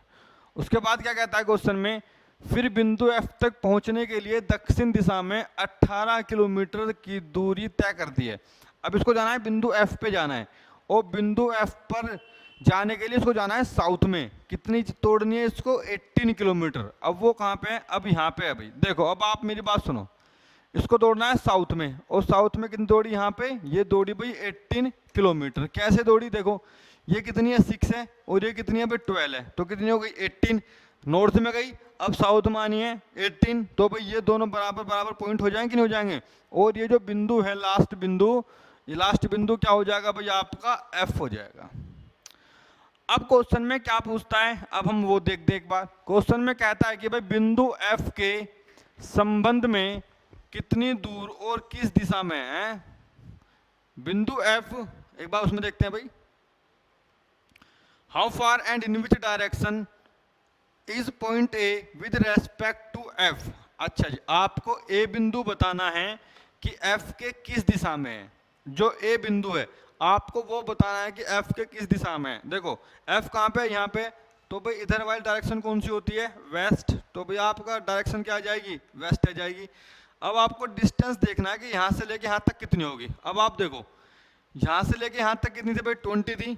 उसके बाद क्या कहता है क्वेश्चन में, फिर बिंदु एफ तक पहुंचने के लिए दक्षिण दिशा में 18 किलोमीटर की दूरी तय करती है। अब इसको जाना है बिंदु एफ पे जाना है, और बिंदु एफ पर जाने के लिए इसको जाना है साउथ में। कितनी तोड़नी है इसको? 18 किलोमीटर। अब वो कहाँ पे है? अब यहाँ पे है भाई। देखो अब आप मेरी बात सुनो, इसको दौड़ना है साउथ में, और साउथ में कितनी दौड़ी? यहाँ पे ये दौड़ी भाई 18 किलोमीटर। कैसे दौड़ी? देखो ये कितनी है? 6 है, और ये कितनी है भाई? 12 है। तो कितनी हो गई? 18। नॉर्थ में गई, अब साउथ में आनी है 18। तो भाई ये दोनों बराबर बराबर पॉइंट हो जाएंगे कि नहीं हो जाएंगे? और ये जो बिंदु है लास्ट बिंदु, ये लास्ट बिंदु क्या हो जाएगा भाई? आपका एफ हो जाएगा। अब क्वेश्चन में क्या पूछता है, अब हम वो देखते एक बार। क्वेश्चन में कहता है कि भाई बिंदु एफ के संबंध में कितनी दूर और किस दिशा में है? बिंदु एफ, एक बार उसमें देखते हैं भाई, how far and in which direction is point A with respect to F. अच्छा जी, आपको ए बिंदु बताना है कि एफ के किस दिशा में है। जो ए बिंदु है आपको वो बताना है कि एफ के किस दिशा में है। देखो एफ कहाँ पे है? यहाँ पे। तो भाई इधर वाली डायरेक्शन कौन सी होती है? वेस्ट। तो भाई आपका डायरेक्शन क्या आ जाएगी? वेस्ट आ जाएगी। अब आपको डिस्टेंस देखना है कि यहाँ से लेके यहाँ तक कितनी होगी। अब आप देखो यहाँ से लेके यहाँ तक कितनी थी भाई? 20 थी,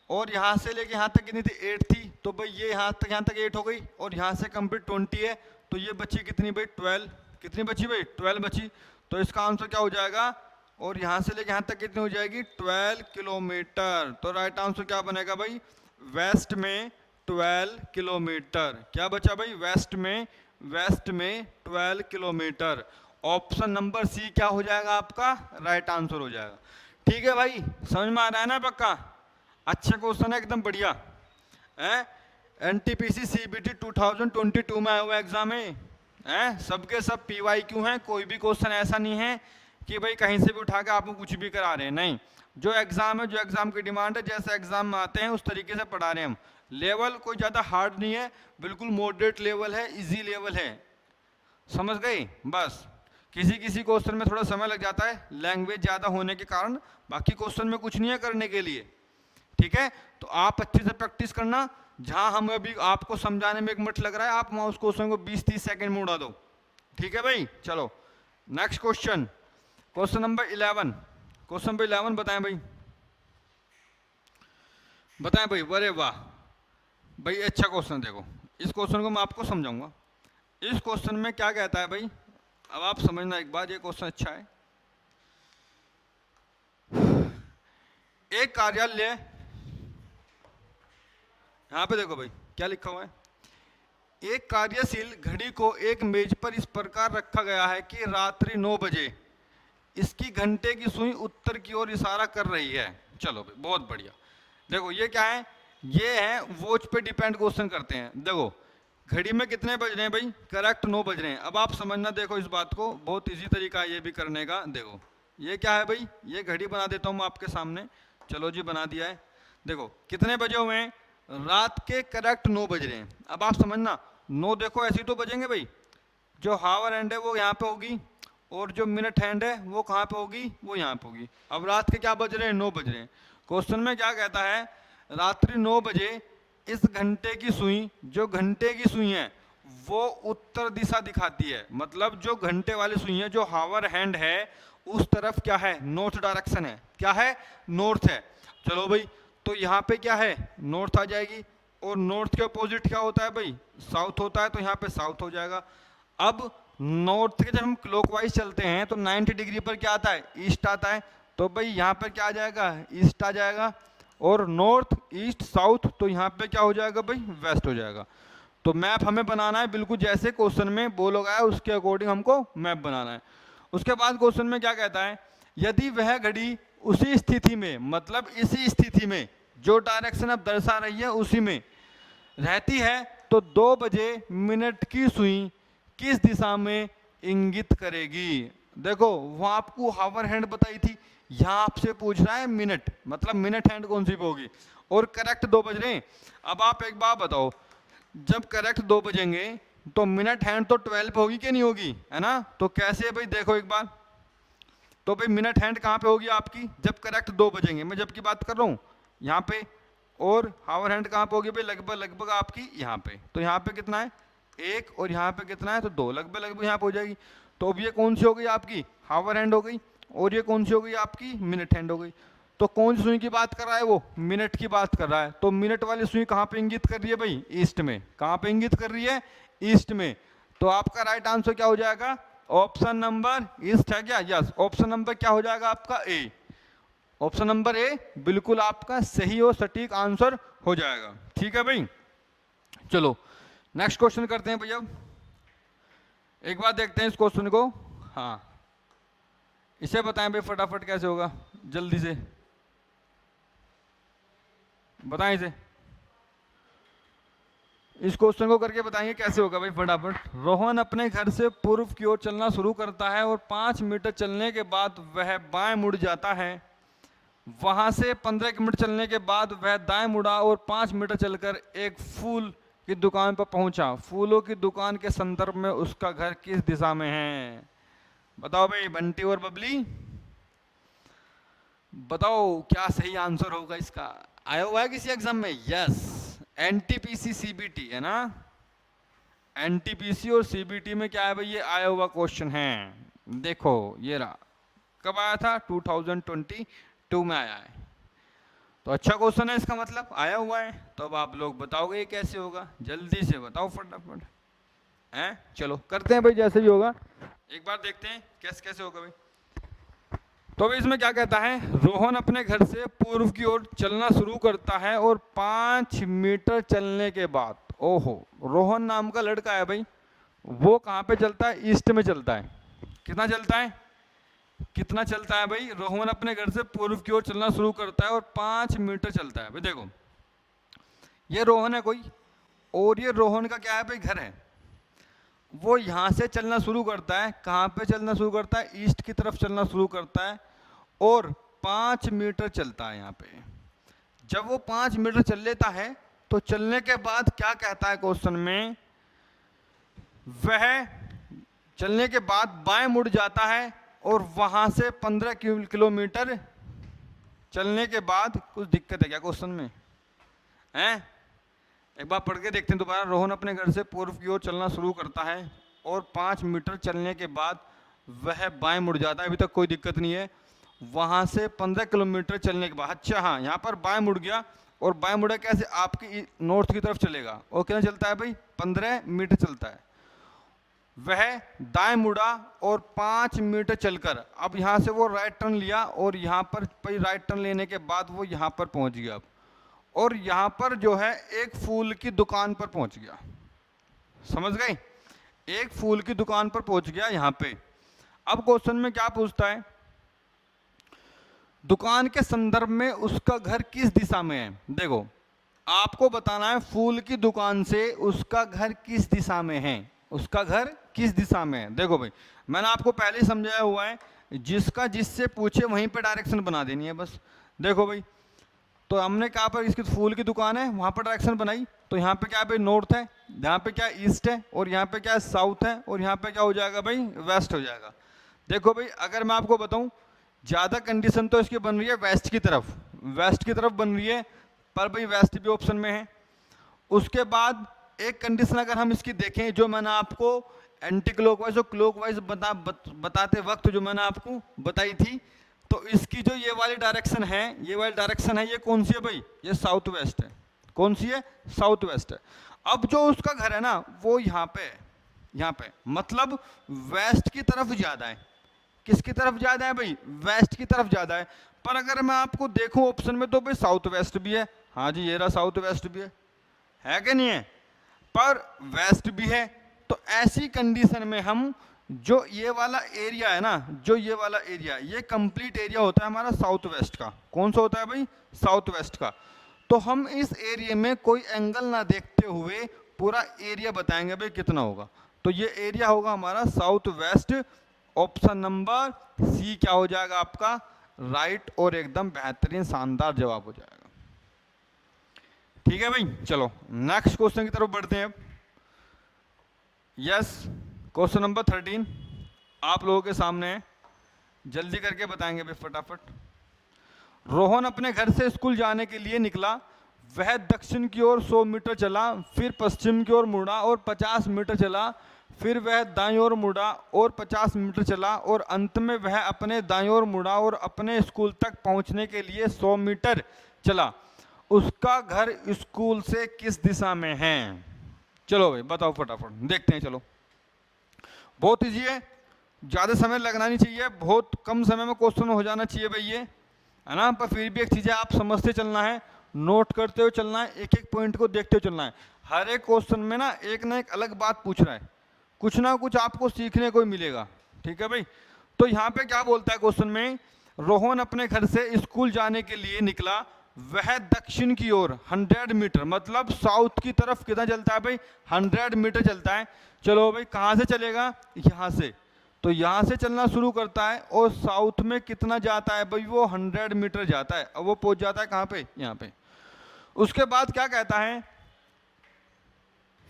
और यहाँ से लेके यहाँ तक कितनी थी? 8 थी। तो भाई ये यहाँ तक 8 हो गई, और यहाँ से कंप्लीट 20 है, तो ये बची कितनी भाई? 12। कितनी बची भाई? 12 बची। तो इसका आंसर क्या हो जाएगा? और यहाँ से लेके यहाँ तक कितनी हो जाएगी? 12 किलोमीटर। तो राइट आंसर क्या बनेगा भाई? वेस्ट में 12 किलोमीटर। क्या बचा भाई? वेस्ट में 12 किलोमीटर। ऑप्शन नंबर सी क्या हो जाएगा आपका? राइट आंसर हो जाएगा। ठीक है भाई, समझ में आ रहा है ना पक्का? अच्छा क्वेश्चन है, एकदम बढ़िया है। एनटीपीसी सीबीटी 2022 में आया हुआ एग्जाम है, सबके सब पीवाईक्यू हैं। कोई भी क्वेश्चन ऐसा नहीं है कि भाई कहीं से भी उठा के आपको कुछ भी करा रहे हैं, नहीं। जो एग्जाम है, जो एग्जाम की डिमांड है, जैसे एग्जाम में आते हैं उस तरीके से पढ़ा रहे हैं हम। लेवल कोई ज़्यादा हार्ड नहीं है, बिल्कुल मॉडरेट लेवल है, इजी लेवल है। समझ गई? बस किसी किसी क्वेश्चन में थोड़ा समय लग जाता है लैंग्वेज ज़्यादा होने के कारण, बाकी क्वेश्चन में कुछ नहीं है करने के लिए। ठीक है, तो आप अच्छे से प्रैक्टिस करना। जहां हम अभी आपको समझाने में 1 मिनट लग रहा है, आप वहां उस क्वेश्चन को 20-30 सेकंड में उड़ा दो। ठीक है भाई, चलो next question, question number 11। Question number 11 बताएं भाई, बताएं भाई। अरे वाह भाई, अच्छा क्वेश्चन। देखो इस क्वेश्चन को मैं आपको समझाऊंगा। इस क्वेश्चन में क्या कहता है भाई, अब आप समझना एक बार, ये क्वेश्चन अच्छा है। एक कार्यालय, यहाँ पे देखो भाई क्या लिखा हुआ है। एक कार्यशील घड़ी को एक मेज पर इस प्रकार रखा गया है कि रात्रि 9 बजे इसकी घंटे की सुई उत्तर की ओर इशारा कर रही है। चलो भाई बहुत बढ़िया। देखो ये क्या है? ये है वॉच पे डिपेंड क्वेश्चन करते हैं। देखो घड़ी में कितने बज रहे हैं भाई? करेक्ट 9 बज रहे हैं। अब आप समझना, देखो इस बात को, बहुत इजी तरीका है ये भी करने का। देखो ये क्या है भाई? ये घड़ी बना देता हूँ मैं आपके सामने। चलो जी बना दिया है। देखो कितने बजे हुए हैं? रात के करेक्ट 9 बज रहे हैं। अब आप समझना, 9 देखो ऐसे ही तो बजेंगे भाई। जो हावर हैंड है वो यहाँ पे होगी, और जो मिनट हैंड है वो कहाँ पे होगी? वो यहाँ पे होगी। अब रात के क्या बज रहे हैं? 9 बज रहे हैं। क्वेश्चन में क्या कहता है? रात्रि 9 बजे इस घंटे की सुई, जो घंटे की सुई है वो उत्तर दिशा दिखाती है। मतलब जो घंटे वाली सुई है, जो हावर हैंड है, उस तरफ क्या है? नॉर्थ डायरेक्शन है। क्या है? नॉर्थ है। चलो भाई, तो यहाँ पे क्या है? नॉर्थ आ जाएगी। और नॉर्थ के अपोजिट क्या होता है भाई? साउथ होता है, तो यहाँ पे साउथ हो जाएगा। अब नॉर्थ के जब हम क्लॉकवाइज चलते हैं तो 90 डिग्री पर क्या आता है? ईस्ट आता है। तो भाई यहाँ पर क्या आ जाएगा? ईस्ट आ जाएगा। और नॉर्थ ईस्ट साउथ, तो यहाँ पे क्या हो जाएगा भाई? वेस्ट हो जाएगा। तो मैप हमें बनाना है बिल्कुल जैसे क्वेश्चन में बोला गया है, उसके अकॉर्डिंग हमको मैप बनाना है। उसके बाद क्वेश्चन में क्या कहता है? यदि वह घड़ी उसी स्थिति में, मतलब इसी स्थिति में, जो डायरेक्शन अब दर्शा रही है उसी में रहती है, तो 2 बजे मिनट की सुई किस दिशा में इंगित करेगी। देखो वहां आपको हावर हैंड बताई थी, यहाँ आपसे पूछ रहा है मिनट, मतलब मिनट हैंड कौन सी होगी, और करेक्ट 2 बज रहे हैं। अब आप एक बात बताओ, जब करेक्ट 2 बजेंगे तो मिनट हैंड तो 12 पे होगी कि नहीं होगी, है ना? तो कैसे है भाई, देखो एक बार, तो भाई मिनट हैंड कहाँ पे होगी आपकी, जब करेक्ट 2 बजेंगे, मैं जब की बात कर रहा हूँ यहाँ पे, और हावर हैंड कहाँ पे होगी भाई, लगभग लगभग आपकी यहाँ पे। तो यहाँ पे कितना है 1, और यहाँ पे कितना है तो 2, लगभग लगभग यहाँ पे हो जाएगी। तो अब ये कौन सी हो गई आपकी, हावर हैंड हो गई, और ये कौन सी हो गई आपकी, मिनट हैंड हो गई। तो कौन सी सुई की बात कर रहा है वो, मिनट की बात कर रहा है। तो मिनट वाली सुई कहाँ पे इंगित कर रही है भाई, ईस्ट में। कहाँ पे इंगित कर रही है, ईस्ट में। तो आपका राइट आंसर क्या हो जाएगा, ऑप्शन नंबर ईस्ट है क्या, यस। ऑप्शन नंबर क्या हो जाएगा आपका ए, ऑप्शन नंबर ए बिल्कुल आपका सही और सटीक आंसर हो जाएगा। ठीक है भाई, चलो नेक्स्ट क्वेश्चन करते हैं भैया। एक बार देखते हैं इस क्वेश्चन को, हाँ इसे बताएं भाई फटाफट कैसे होगा, जल्दी से बताएं इसे, इस क्वेश्चन को करके बताएंगे कैसे होगा भाई फटाफट। रोहन अपने घर से पूर्व की ओर चलना शुरू करता है और 5 मीटर चलने के बाद वह बाएं मुड़ जाता है। वहां से 15 मिनट चलने के बाद वह दाएं मुड़ा और 5 मीटर चलकर एक फूल की दुकान पर पहुंचा। फूलों की दुकान के संदर्भ में उसका घर किस दिशा में है? बताओ भाई बंटी और बबली, बताओ क्या सही आंसर होगा इसका। आया हुआ है किसी एग्जाम में? यस, एनटीपीसी सीबीटी है ना, एनटीपीसी और सीबीटी में क्या है भाई, ये आया हुआ क्वेश्चन है। देखो ये रहा, कब आया था, 2022 में आया है। तो अच्छा क्वेश्चन है, इसका मतलब आया हुआ है। तो अब आप लोग बताओगे ये कैसे होगा, जल्दी से बताओ फटाफट हैं। चलो करते हैं भाई, जैसे भी होगा एक बार देखते हैं कैसे कैसे होगा भाई। तो भाई इसमें क्या कहता है, रोहन अपने घर से पूर्व की ओर चलना शुरू करता है और 5 मीटर चलने के बाद, ओहो रोहन नाम का लड़का है भाई, वो कहाँ पे चलता है, ईस्ट में चलता है। कितना चलता है, कितना चलता है भाई, रोहन अपने घर से पूर्व की ओर चलना शुरू करता है और 5 मीटर चलता है। भाई देखो ये रोहन है कोई, और ये रोहन का क्या है भाई, घर है। वो यहाँ से चलना शुरू करता है, कहाँ पे चलना शुरू करता है, ईस्ट की तरफ चलना शुरू करता है और 5 मीटर चलता है यहाँ पे। जब वो 5 मीटर चल लेता है तो चलने के बाद क्या कहता है क्वेश्चन में, वह चलने के बाद बाएं मुड़ जाता है और वहां से 15 किलोमीटर चलने के बाद, कुछ दिक्कत है क्या क्वेश्चन में हैं? एक बार पढ़ के देखते हैं दोबारा। रोहन अपने घर से पूर्व की ओर चलना शुरू करता है और 5 मीटर चलने के बाद वह बाएं मुड़ जाता है, अभी तक कोई दिक्कत नहीं है। वहां से 15 किलोमीटर चलने के बाद, अच्छा हाँ यहाँ पर बाएं मुड़ गया, और बाएं मुड़ा कैसे, आपकी नॉर्थ की तरफ चलेगा, और कितना चलता है भाई, 15 मीटर चलता है। वह दाएं मुड़ा और 5 मीटर चलकर, अब यहाँ से वो राइट टर्न लिया और यहाँ पर भाई राइट टर्न लेने के बाद वो यहाँ पर पहुँच गया, और यहाँ पर जो है एक फूल की दुकान पर पहुँच गया। समझ गए, एक फूल की दुकान पर पहुँच गया यहाँ पे। अब क्वेश्चन में क्या पूछता है, दुकान के संदर्भ में उसका घर किस दिशा में है। देखो आपको बताना है फूल की दुकान से उसका घर किस दिशा में है, उसका घर किस दिशा में है। देखो भाई मैंने आपको पहले ही समझाया हुआ है, जिसका जिससे पूछे वहीं पे डायरेक्शन बना देनी है बस। देखो भाई तो हमने कहा पर इसकी फूल की दुकान है, वहां पर डायरेक्शन बनाई, तो यहाँ पे क्या भाई नॉर्थ है, यहाँ पे क्या ईस्ट है, और यहाँ पे क्या साउथ है, और यहाँ पे क्या हो जाएगा भाई वेस्ट हो जाएगा। देखो भाई अगर मैं आपको बताऊं, ज़्यादा कंडीशन तो इसकी बन रही है वेस्ट की तरफ, वेस्ट की तरफ बन रही है, पर भाई वेस्ट भी ऑप्शन में है। उसके बाद एक कंडीशन अगर हम इसकी देखें, जो मैंने आपको एंटी क्लॉकवाइज और क्लॉकवाइज बताते वक्त जो मैंने आपको बताई थी, तो इसकी जो ये वाली डायरेक्शन है, ये वाली डायरेक्शन है, ये कौन सी है भाई, ये साउथ वेस्ट है। कौन सी है, साउथ वेस्ट है। अब जो उसका घर है ना वो यहाँ पे है, यहाँ पे मतलब वेस्ट की तरफ ज्यादा है। किसकी तरफ ज्यादा है भाई, वेस्ट की तरफ ज्यादा है। पर अगर मैं आपको देखूं ऑप्शन में तो भाई साउथ वेस्ट भी है, हाँ जी ये रहा साउथ वेस्ट भी है कि नहीं है, पर वेस्ट भी है। तो ऐसी कंडीशन में हम जो ये वाला एरिया है ना, जो ये वाला एरिया, ये कंप्लीट एरिया होता है हमारा साउथ वेस्ट का। कौन सा होता है भाई, साउथ वेस्ट का। तो हम इस एरिया में कोई एंगल ना देखते हुए पूरा एरिया बताएंगे भाई कितना होगा। तो ये एरिया होगा हमारा south west. Option number C क्या हो जाएगा आपका, राइट और एकदम बेहतरीन शानदार जवाब हो जाएगा। ठीक है भाई, चलो नेक्स्ट क्वेश्चन की तरफ बढ़ते हैं अब। यस, क्वेश्चन नंबर 13 आप लोगों के सामने है, जल्दी करके बताएंगे भाई फटाफट। रोहन अपने घर से स्कूल जाने के लिए निकला। वह दक्षिण की ओर 100 मीटर चला, फिर पश्चिम की ओर मुड़ा और 50 मीटर चला, फिर वह दाईं ओर मुड़ा और 50 मीटर चला, और अंत में वह अपने दाईं ओर मुड़ा और अपने स्कूल तक पहुंचने के लिए 100 मीटर चला। उसका घर स्कूल से किस दिशा में है? चलो भाई बताओ फटाफट, देखते हैं। चलो बहुत इजी है, ज़्यादा समय लगना नहीं चाहिए, बहुत कम समय में क्वेश्चन हो जाना चाहिए भाई ये, है ना। पर फिर भी एक चीज़ है, आप समझते चलना है, नोट करते हुए चलना है, एक एक पॉइंट को देखते हुए चलना है। हर एक क्वेश्चन में ना एक अलग बात पूछ रहा है, कुछ ना कुछ आपको सीखने को मिलेगा। ठीक है भाई, तो यहाँ पे क्या बोलता है क्वेश्चन में, रोहन अपने घर से स्कूल जाने के लिए निकला। वह दक्षिण की ओर 100 मीटर, मतलब साउथ की तरफ कितना चलता है भाई, 100 मीटर चलता है। चलो भाई कहाँ से चलेगा, यहाँ से, तो यहाँ से चलना शुरू करता है और साउथ में कितना जाता है भाई, वो 100 मीटर जाता है। अब वो पहुंच जाता है कहाँ पे, यहाँ पे। उसके बाद क्या कहता है,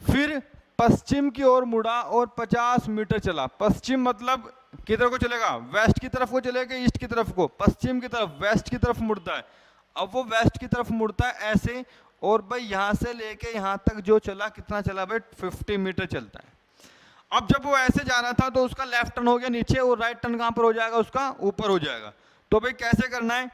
फिर पश्चिम की ओर मुड़ा और 50 मीटर चला। पश्चिम मतलब किधर को चलेगा, वेस्ट की तरफ को चलेगा, ईस्ट की तरफ को, पश्चिम की तरफ, वेस्ट की तरफ मुड़ता है। अब वो वेस्ट की तरफ मुड़ता है ऐसे, और भाई यहाँ से लेके यहाँ तक जो चला, कितना चला भाई, 50 मीटर चलता है। अब जब वो ऐसे जा रहा था तो उसका लेफ्ट टर्न हो गया नीचे, और राइट टर्न कहाँ पर हो जाएगा, उसका ऊपर हो जाएगा। तो भाई कैसे करना है,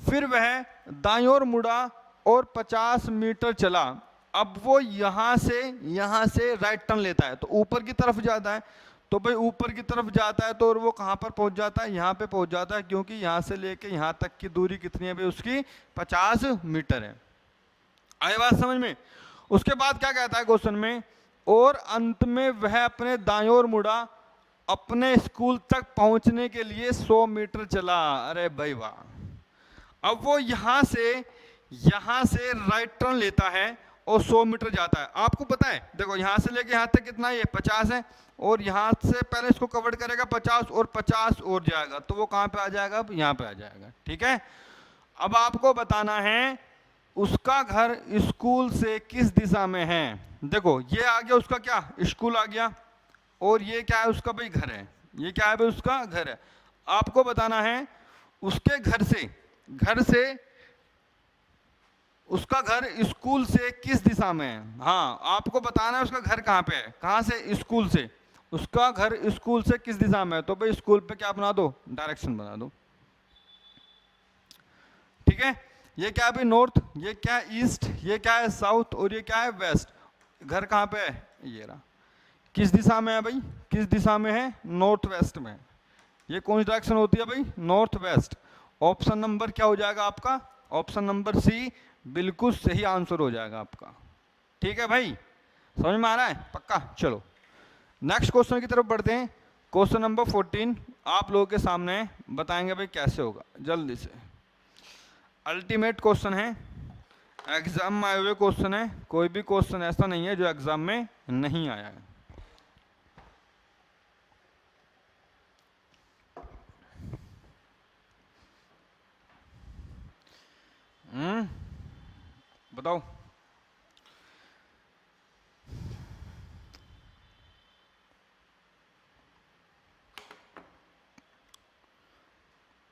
फिर वह दाईं ओर मुड़ा और 50 मीटर चला। अब वो यहाँ से राइट टर्न लेता है, तो ऊपर की तरफ जाता है। तो भाई ऊपर की तरफ जाता है तो, और वो कहाँ पर पहुँच जाता है, यहाँ पे पहुँच जाता है, क्योंकि यहाँ से लेके यहाँ तक की दूरी कितनी है भाई, उसकी 50 मीटर है। आई बात समझ में। उसके बाद क्या कहता है क्वेश्चन में, और अंत में वह अपने दाईं ओर मुड़ा, अपने स्कूल तक पहुंचने के लिए 100 मीटर चला। अरे भाई वाह। अब वो यहाँ से राइट टर्न लेता है और 100 मीटर जाता है। आपको पता है, देखो यहाँ से लेके यहाँ तक कितना, ये 50 है, और यहाँ से पहले इसको कवर करेगा 50, और 50 और जाएगा, तो वो कहाँ पे आ जाएगा, यहाँ पे आ जाएगा। ठीक है, अब आपको बताना है उसका घर स्कूल से किस दिशा में है। देखो ये आ गया उसका क्या, स्कूल आ गया, और ये क्या है, उसका भाई घर है। ये क्या है भाई, उसका घर है। आपको बताना है उसके घर से उसका घर स्कूल से किस दिशा में है। हाँ आपको बताना है उसका घर कहाँ पे है, कहाँ से, स्कूल से। उसका घर स्कूल से किस दिशा में है, तो भाई स्कूल पे क्या बना दो, डायरेक्शन बना दो। ठीक है, ये क्या है भाई, नॉर्थ, ये क्या है ईस्ट, ये क्या है साउथ, और ये क्या है वेस्ट। घर कहाँ पे है, ये रहा। किस दिशा में है भाई, किस दिशा में है, नॉर्थ वेस्ट में। ये कौन सी डायरेक्शन होती है भाई, नॉर्थ वेस्ट। ऑप्शन नंबर क्या हो जाएगा आपका, ऑप्शन नंबर सी बिल्कुल सही आंसर हो जाएगा आपका। ठीक है भाई, समझ में आ रहा है पक्का। चलो नेक्स्ट क्वेश्चन की तरफ बढ़ते हैं। क्वेश्चन नंबर 14 आप लोगों के सामने बताएंगे भाई कैसे होगा, जल्दी से। अल्टीमेट क्वेश्चन है, एग्जाम में आए हुए क्वेश्चन है, कोई भी क्वेश्चन ऐसा नहीं है जो एग्जाम में नहीं आया है। बताओ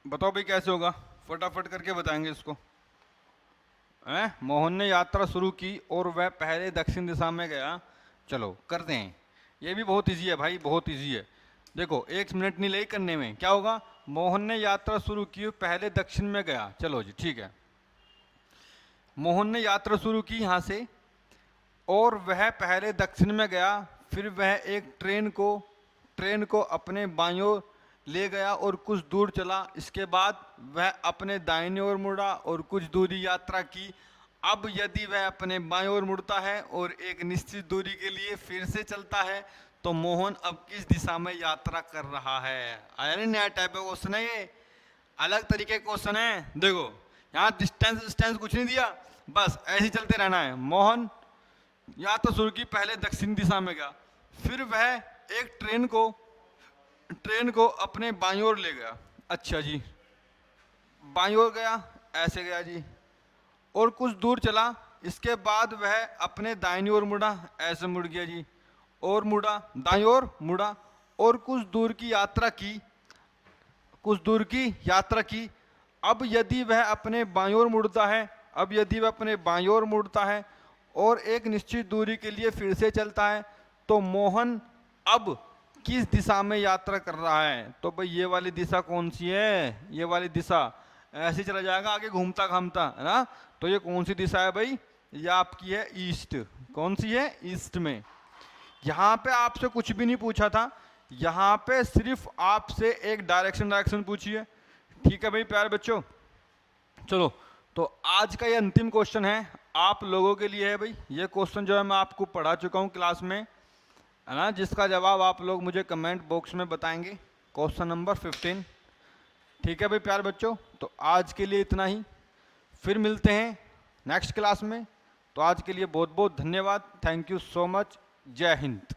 बताओ भाई कैसे होगा, फटाफट करके बताएंगे इसको। मोहन ने यात्रा शुरू की और वह पहले दक्षिण दिशा में गया। चलो करते हैं, ये भी बहुत इजी है भाई, बहुत इजी है। देखो 1 मिनट नहीं लगी करने में। क्या होगा, मोहन ने यात्रा शुरू की, पहले दक्षिण में गया। चलो जी ठीक है, मोहन ने यात्रा शुरू की यहाँ से, और वह पहले दक्षिण में गया, फिर वह एक ट्रेन को अपने बाईं ओर ले गया और कुछ दूर चला। इसके बाद वह अपने दाहिनी ओर मुड़ा और कुछ दूरी यात्रा की। अब यदि वह अपने बाईं ओर मुड़ता है और एक निश्चित दूरी के लिए फिर से चलता है, तो मोहन अब किस दिशा में यात्रा कर रहा है। आया नहीं, नया टाइप का क्वेश्चन है ये, अलग तरीके का क्वेश्चन है। देखो यहाँ डिस्टेंस कुछ नहीं दिया, बस ऐसे ही चलते रहना है। मोहन यात्रा शुरू की, पहले दक्षिण दिशा में गया, फिर वह एक ट्रेन को अपने बाईं ओर ले गया। अच्छा जी, बाईं ओर गया, ऐसे गया जी, और कुछ दूर चला। इसके बाद वह अपने दाहिनी ओर मुड़ा, ऐसे मुड़ गया जी, और मुड़ा, दाईं ओर मुड़ा, और कुछ दूर की यात्रा की। अब यदि वह अपने बाईं ओर मुड़ता है, अब यदि वह अपने बाईं ओर मुड़ता है और एक निश्चित दूरी के लिए फिर से चलता है, तो मोहन अब किस दिशा में यात्रा कर रहा है? तो भाई ये वाली दिशा कौन सी है? ये वाली दिशा, ऐसे चला जाएगा आगे घूमता घामता, है ना। तो ये कौन सी दिशा है भाई? ये आपकी है ईस्ट। कौन सी है? ईस्ट में। यहाँ पे आपसे कुछ भी नहीं पूछा था, यहाँ पे सिर्फ आपसे एक डायरेक्शन पूछी है। ठीक है भाई प्यारे बच्चों, चलो तो आज का ये अंतिम क्वेश्चन है आप लोगों के लिए है भाई। ये क्वेश्चन जो है मैं आपको पढ़ा चुका हूँ क्लास में, है ना, जिसका जवाब आप लोग मुझे कमेंट बॉक्स में बताएंगे। Question number 15। ठीक है भाई प्यारे बच्चों, तो आज के लिए इतना ही, फिर मिलते हैं नेक्स्ट क्लास में। तो आज के लिए बहुत बहुत धन्यवाद, थैंक यू सो मच, जय हिंद।